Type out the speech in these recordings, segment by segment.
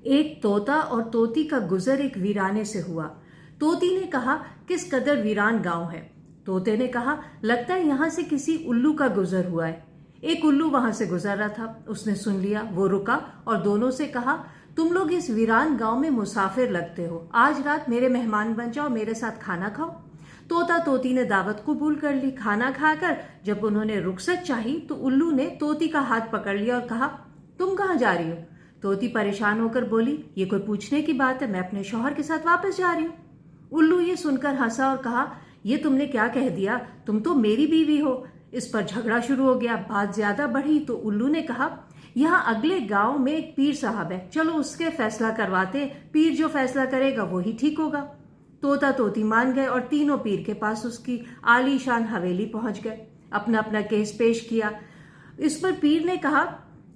एक तोता और तोती का गुजर एक वीराने से हुआ। तोती ने कहा, किस कदर वीरान गांव है। तोते ने कहा, लगता है यहाँ से किसी उल्लू का गुजर हुआ है। एक उल्लू वहां से गुजर रहा था, उसने सुन लिया, वो रुका और दोनों से कहा, तुम लोग इस वीरान गांव में मुसाफिर लगते हो, आज रात मेरे मेहमान बन जाओ, मेरे साथ खाना खाओ। तोता तोती ने दावत कबूल कर ली। खाना खाकर जब उन्होंने रुखसत चाही तो उल्लू ने तोती का हाथ पकड़ लिया और कहा, तुम कहाँ जा रही हो। तोती परेशान होकर बोली, ये कोई पूछने की बात है, मैं अपने शौहर के साथ वापस जा रही हूँ। उल्लू ये सुनकर हंसा और कहा, ये तुमने क्या कह दिया, तुम तो मेरी बीवी हो। इस पर झगड़ा शुरू हो गया। बात ज्यादा बढ़ी तो उल्लू ने कहा, यहाँ अगले गांव में एक पीर साहब है, चलो उसके फैसला करवाते, पीर जो फैसला करेगा वही ठीक होगा। तोता तोती मान गए और तीनों पीर के पास उसकी आलीशान हवेली पहुंच गए। अपना अपना केस पेश किया। इस पर पीर ने कहा,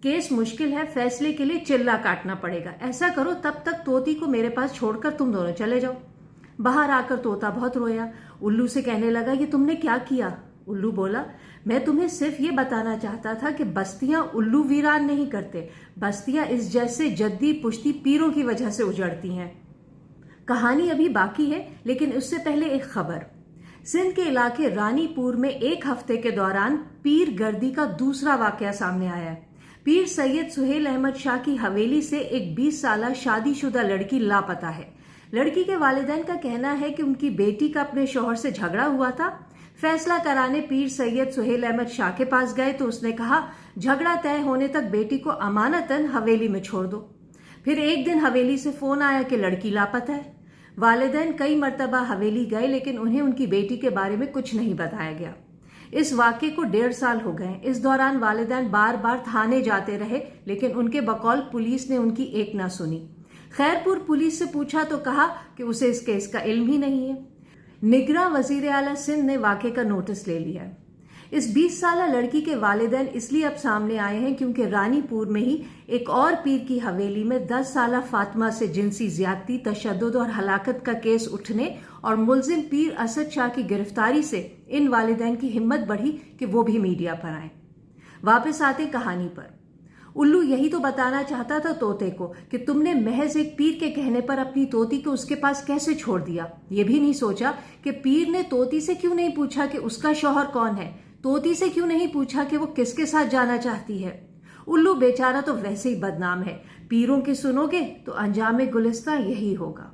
केस मुश्किल है, फैसले के लिए चिल्ला काटना पड़ेगा। ऐसा करो, तब तक तोती को मेरे पास छोड़कर तुम दोनों चले जाओ। बाहर आकर तोता बहुत रोया। उल्लू से कहने लगा, ये तुमने क्या किया। उल्लू बोला, मैं तुम्हें सिर्फ ये बताना चाहता था कि बस्तियां उल्लू वीरान नहीं करते, बस्तियां इस जैसे जद्दी पुश्ती पीरों की वजह से उजड़ती हैं। कहानी अभी बाकी है, लेकिन उससे पहले एक खबर। सिंध के इलाके रानीपुर में एक हफ्ते के दौरान पीर गर्दी का दूसरा वाकया सामने आया है। पीर सैयद सुहेल अहमद शाह की हवेली से एक 20 साल शादीशुदा लड़की लापता है। लड़की के वालिदैन का कहना है कि उनकी बेटी का अपने शौहर से झगड़ा हुआ था। फैसला कराने पीर सैयद सुहेल अहमद शाह के पास गए तो उसने कहा, झगड़ा तय होने तक बेटी को अमानतन हवेली में छोड़ दो। फिर एक दिन हवेली से फोन आया कि लड़की लापता है। वालिदैन कई मर्तबा हवेली गए, लेकिन उन्हें उनकी बेटी के बारे में कुछ नहीं बताया गया। इस वाक़े को 1.5 साल हो गए। इस दौरान वालिदैन बार बार थाने जाते रहे, लेकिन उनके बकौल पुलिस ने उनकी एक ना सुनी। खैरपुर पुलिस से पूछा तो कहा कि उसे इस केस का इल्म ही नहीं है। निगरां वजीर आला सिंध ने वाक़े का नोटिस ले लिया। इस 20 साल लड़की के वालिदैन इसलिए अब सामने आए हैं क्योंकि रानीपुर में ही एक और पीर की हवेली में 10 साल फातिमा से जिनसी ज्यादती, तशद्दुद और हलाकत का केस उठने और मुलजिम पीर असद शाह की गिरफ्तारी से इन वालिदैन की हिम्मत बढ़ी कि वो भी मीडिया पर आए। वापस आते कहानी पर। उल्लू यही तो बताना चाहता था तोते को कि तुमने महज एक पीर के कहने पर अपनी तोती को उसके पास कैसे छोड़ दिया। ये भी नहीं सोचा कि पीर ने तोती से क्यों नहीं पूछा कि उसका शौहर कौन है, तोती से क्यों नहीं पूछा कि वो किसके साथ जाना चाहती है। उल्लू बेचारा तो वैसे ही बदनाम है। पीरों की सुनोगे तो अंजाम गुलिस्तां यही होगा।